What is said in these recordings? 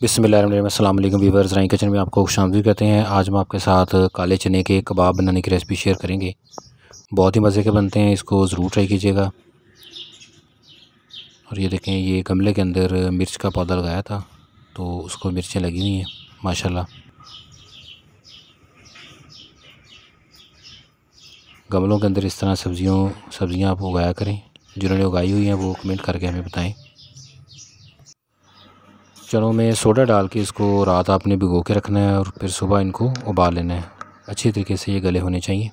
बिस्मिल्लाहिर्रहमानिर्रहीम। अस्सलाम वालेकुम व्यूअर्स, राई किचन में आपको खुशामदीद कहते हैं। आज हम आपके साथ काले चने के कबाब बनाने की रेसिपी शेयर करेंगे। बहुत ही मज़े के बनते हैं, इसको ज़रूर ट्राई कीजिएगा। और ये देखें, ये गमले के अंदर मिर्च का पौधा लगाया था तो उसको मिर्चें लगी हुई हैं माशाल्लाह। गमलों के अंदर इस तरह सब्ज़ियाँ आप उगाया करें। जिन्होंने उगाई हुई हैं वो कमेंट करके हमें बताएं। चनों में सोडा डाल के इसको रात आपने भिगो के रखना है और फिर सुबह इनको उबाल लेना है। अच्छी तरीके से ये गले होने चाहिए।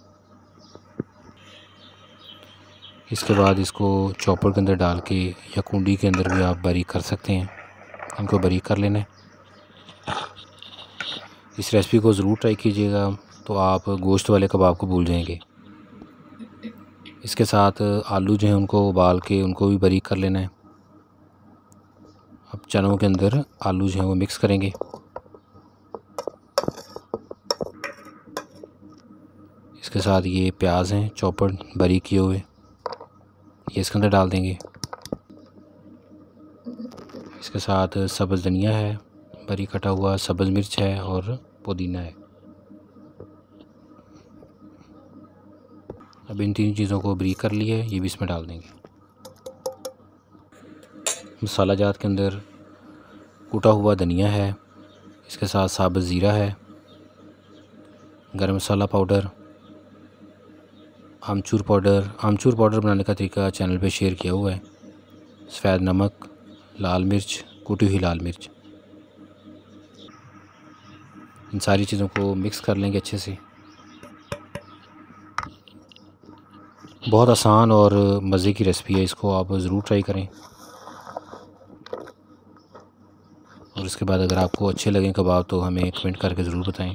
इसके बाद इसको चॉपर के अंदर डाल के या कुंडी के अंदर भी आप बारीक कर सकते हैं। इनको बारीक कर लेना है। इस रेसिपी को ज़रूर ट्राई कीजिएगा तो आप गोश्त वाले कबाब को भूल जाएंगे। इसके साथ आलू जो हैं उनको उबाल के उनको भी बारीक कर लेना है। अब चनों के अंदर आलू जो हैं वो मिक्स करेंगे। इसके साथ ये प्याज हैं चॉपर बारीक किए हुए, ये इसके अंदर डाल देंगे। इसके साथ सब्ज़ धनिया है बारीक कटा हुआ, सब्ज़ मिर्च है और पुदीना है। अब इन तीन चीज़ों को बारीक कर लिया है, ये भी इसमें डाल देंगे। मसाला जात के अंदर कुटा हुआ धनिया है, इसके साथ साबुत ज़ीरा है, गरम मसाला पाउडर, आमचूर पाउडर बनाने का तरीका चैनल पे शेयर किया हुआ है। सफ़ेद नमक, लाल मिर्च, कुटी हुई लाल मिर्च, इन सारी चीज़ों को मिक्स कर लेंगे अच्छे से। बहुत आसान और मज़े की रेसिपी है, इसको आप ज़रूर ट्राई करें। और इसके बाद अगर आपको अच्छे लगें कबाब तो हमें कमेंट करके ज़रूर बताएं।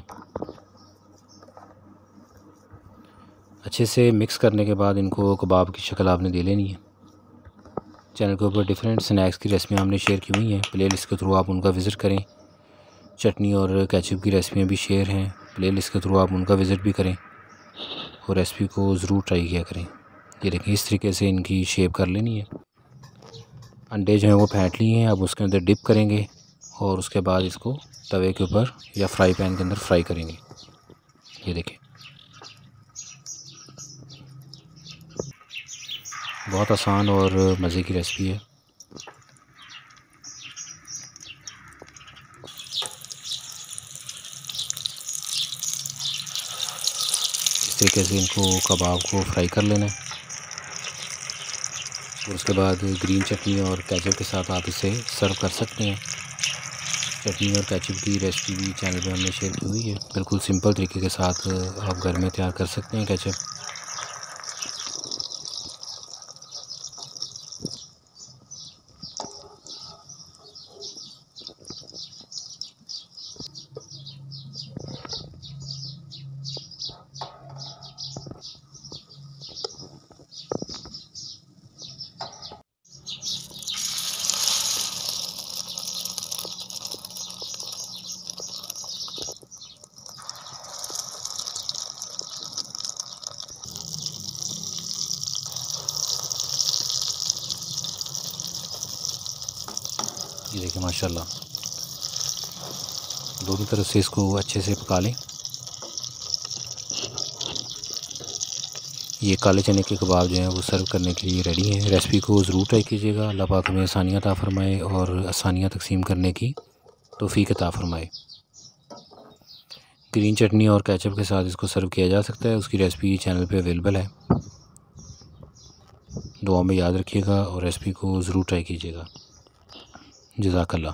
अच्छे से मिक्स करने के बाद इनको कबाब की शक्ल आपने दे लेनी है। चैनल के ऊपर डिफरेंट स्नैक्स की रेसिपियाँ हमने शेयर की हुई हैं, प्लेलिस्ट के थ्रू आप उनका विज़िट करें। चटनी और केचप की रेसिपियाँ भी शेयर हैं, प्लेलिस्ट के थ्रू आप उनका विज़िट भी करें और रेसिपी को ज़रूर ट्राई किया करें। ये देखें, इस तरीके से इनकी शेप कर लेनी है। अंडे जो हैं वो फेंट लिए हैं, अब उसके अंदर डिप करेंगे और उसके बाद इसको तवे के ऊपर या फ्राई पैन के अंदर फ्राई करेंगे। ये देखें, बहुत आसान और मज़े की रेसिपी है। इस तरीके से इनको कबाब को फ्राई कर लेना है और उसके बाद ग्रीन चटनी और केचप के साथ आप इसे सर्व कर सकते हैं। चटनी और केचप की रेसिपी भी चैनल पे हमने शेयर की हुई है। बिल्कुल सिंपल तरीके के साथ आप घर में तैयार कर सकते हैं केचप। ये देखिए माशाल्लाह, दोनों तरफ से इसको अच्छे से पका लें। ये काले चने के कबाब जो हैं वो सर्व करने के लिए रेडी हैं। रेसिपी को ज़रूर ट्राई कीजिएगा। अल्लाह पाक हमें आसानियाँ अता फ़रमाए और आसानियाँ तकसीम करने की तौफ़ीक अता फ़रमाए। ग्रीन चटनी और केचप के साथ इसको सर्व किया जा सकता है। उसकी रेसिपी चैनल पे अवेलेबल है। दुआ में याद रखिएगा और रेसिपी को ज़रूर ट्राई कीजिएगा। जज़ाकल्लाह।